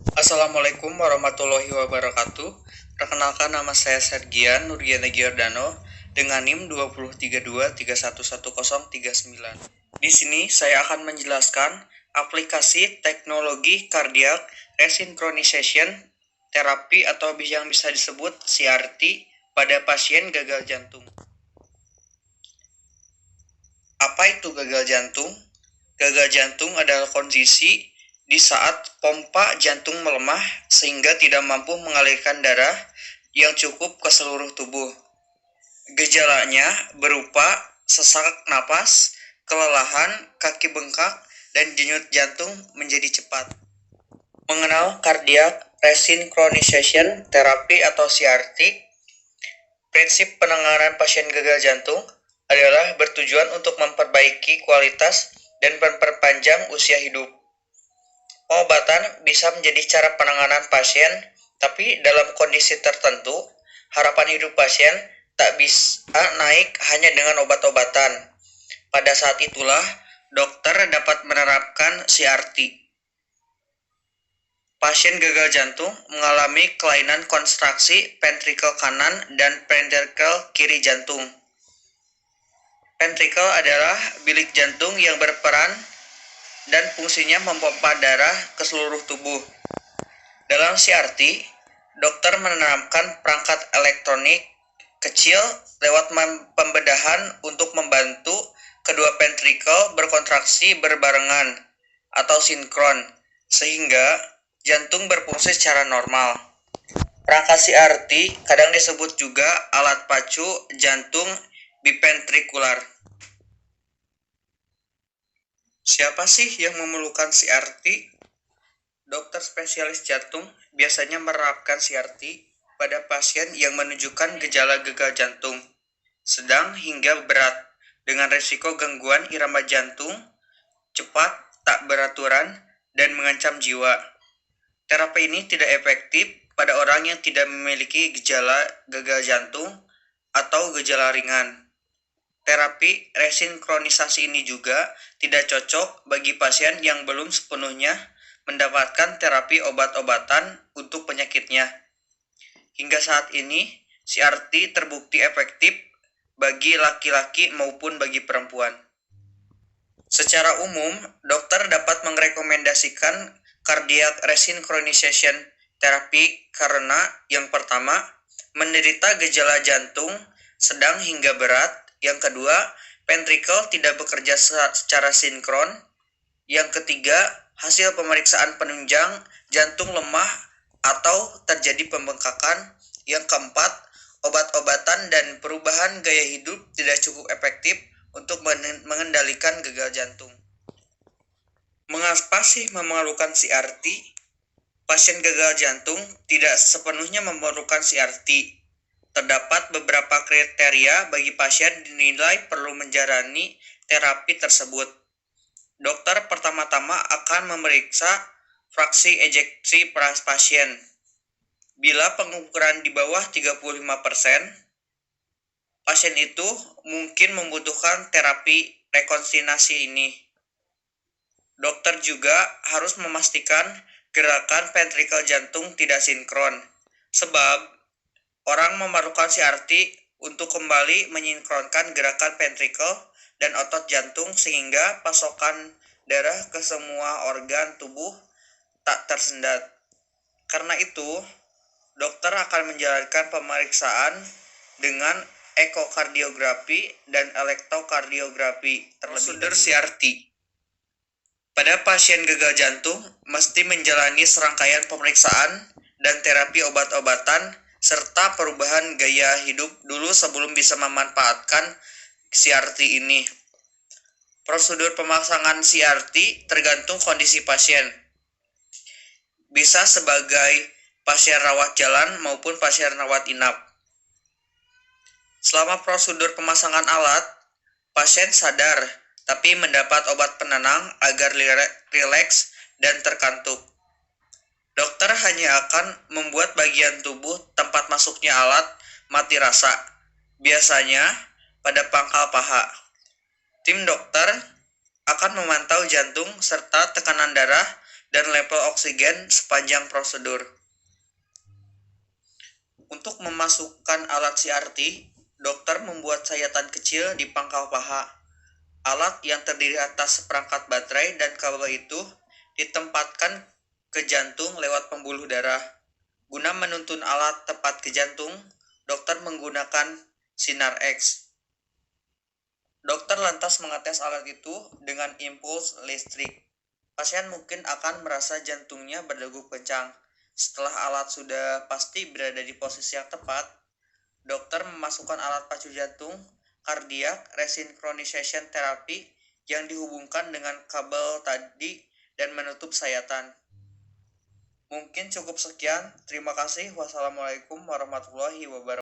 Assalamualaikum warahmatullahi wabarakatuh. Perkenalkan, nama saya Sergian Nurgiana Giordano dengan NIM 20323111039. Di sini saya akan menjelaskan aplikasi teknologi cardiac resynchronization terapi atau yang bisa disebut CRT pada pasien gagal jantung. Apa itu gagal jantung? Gagal jantung adalah kondisi di saat pompa jantung melemah sehingga tidak mampu mengalirkan darah yang cukup ke seluruh tubuh. Gejalanya berupa sesak napas, kelelahan, kaki bengkak, dan denyut jantung menjadi cepat. Mengenal cardiac resynchronization therapy atau CRT, prinsip penanganan pasien gagal jantung adalah bertujuan untuk memperbaiki kualitas dan memperpanjang usia hidup. Pengobatan bisa menjadi cara penanganan pasien, tapi dalam kondisi tertentu, harapan hidup pasien tak bisa naik hanya dengan obat-obatan. Pada saat itulah, dokter dapat menerapkan CRT. Pasien gagal jantung mengalami kelainan konstruksi ventrikel kanan dan ventrikel kiri jantung. Ventrikel adalah bilik jantung yang berperan dan fungsinya memompa darah ke seluruh tubuh. Dalam CRT, dokter menerapkan perangkat elektronik kecil lewat pembedahan untuk membantu kedua ventrikel berkontraksi berbarengan atau sinkron, sehingga jantung berfungsi secara normal. Perangkat CRT kadang disebut juga alat pacu jantung biventrikular. Siapa sih yang memerlukan CRT? Dokter spesialis jantung biasanya menerapkan CRT pada pasien yang menunjukkan gejala gagal jantung sedang hingga berat dengan risiko gangguan irama jantung, cepat, tak beraturan, dan mengancam jiwa. Terapi ini tidak efektif pada orang yang tidak memiliki gejala gagal jantung atau gejala ringan. Terapi resinkronisasi ini juga tidak cocok bagi pasien yang belum sepenuhnya mendapatkan terapi obat-obatan untuk penyakitnya. Hingga saat ini, CRT terbukti efektif bagi laki-laki maupun bagi perempuan. Secara umum, dokter dapat merekomendasikan cardiac resynchronization terapi karena yang pertama, menderita gejala jantung sedang hingga berat. Yang kedua, ventrikel tidak bekerja secara sinkron. Yang ketiga, hasil pemeriksaan penunjang jantung lemah atau terjadi pembengkakan. Yang keempat, obat-obatan dan perubahan gaya hidup tidak cukup efektif untuk mengendalikan gagal jantung. Mengapa sih memerlukan CRT? Pasien gagal jantung tidak sepenuhnya memerlukan CRT. Terdapat beberapa kriteria bagi pasien dinilai perlu menjalani terapi tersebut. Dokter pertama-tama akan memeriksa fraksi ejeksi pasien. Bila pengukuran di bawah 35%, pasien itu mungkin membutuhkan terapi rekonsiliasi ini. Dokter juga harus memastikan gerakan ventrikel jantung tidak sinkron, sebab orang memerlukan CRT untuk kembali menyinkronkan gerakan ventrikel dan otot jantung sehingga pasokan darah ke semua organ tubuh tak tersendat. Karena itu, dokter akan menjalankan pemeriksaan dengan ekokardiografi dan elektrokardiografi terlebih dahulu. CRT pada pasien gagal jantung mesti menjalani serangkaian pemeriksaan dan terapi obat-obatan serta perubahan gaya hidup dulu sebelum bisa memanfaatkan CRT ini. Prosedur pemasangan CRT tergantung kondisi pasien. Bisa sebagai pasien rawat jalan maupun pasien rawat inap. Selama prosedur pemasangan alat, pasien sadar tapi mendapat obat penenang agar rileks dan terkantuk. Dokter hanya akan membuat bagian tubuh tempat masuknya alat mati rasa, biasanya pada pangkal paha. Tim dokter akan memantau jantung serta tekanan darah dan level oksigen sepanjang prosedur. Untuk memasukkan alat CRT, dokter membuat sayatan kecil di pangkal paha. Alat yang terdiri atas seperangkat baterai dan kabel itu ditempatkan ke jantung lewat pembuluh darah. Guna menuntun alat tepat ke jantung, dokter menggunakan sinar X. Dokter lantas mengetes alat itu dengan impuls listrik. Pasien mungkin akan merasa jantungnya berdegup kencang. Setelah alat sudah pasti berada di posisi yang tepat, dokter memasukkan alat pacu jantung cardiac resynchronization therapy yang dihubungkan dengan kabel tadi dan menutup sayatan. Mungkin cukup sekian. Terima kasih. Wassalamualaikum warahmatullahi wabarakatuh.